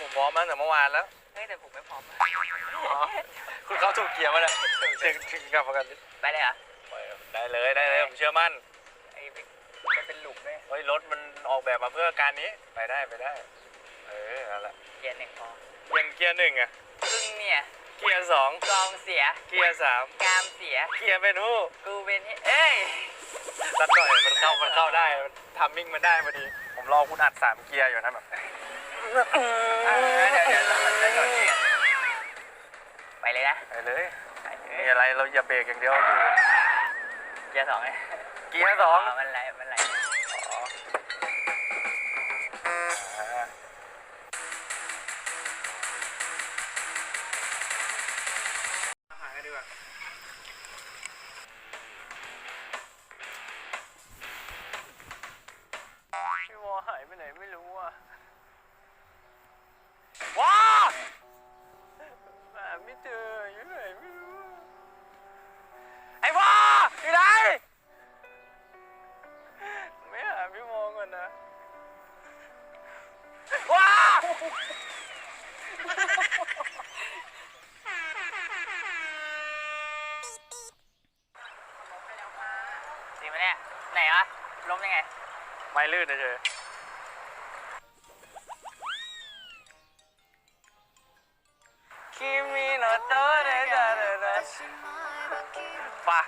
ผมพร้อมมาตั้งแต่เมื่อวานแล้วเฮ้ยแต่ผมไม่พร้อมคุณเข้าถูกเกียร์มาเลยถึงกลับมากันไปเลยเหรอได้เลยผมเชื่อมั่นไอ้มันเป็นหลุมเลยเฮ้ยรถมันออกแบบมาเพื่อการนี้ไปได้นั่นแหละเกียร์หนึ่งพอยังเกียร์หนึ่งอ่ะซึ่งเนี่ยเกียร์สองกองเสียเกียร์สามกามเสียเกียร์เป็นหู้กูเป็นเอ้ยสักหน่อยมันเข้าได้ทำมิ่งมันได้พอดีผมรอคุณอัด3เกียร์อยู่นะแบบเดี๋ยวไปเลยนะไปเลยมีอะไรเราอย่าเบรกอย่างเดียวอยู่เกียร์สองเลยเกียร์สองมันไหลหากันดีกว่าพี่วอหายไปไหนไม่รู้อ่ะว้าไม่เจออยู่ไหนไม่รู้ไอ้วออยู่ไหนไม่หาพี่วอก่อนนะว้าจริงไหมเนี่ยไหนวะล้มยังไงไม่ลื่นเฉยคิมิโนโตะเดะเดะเดะป่ะ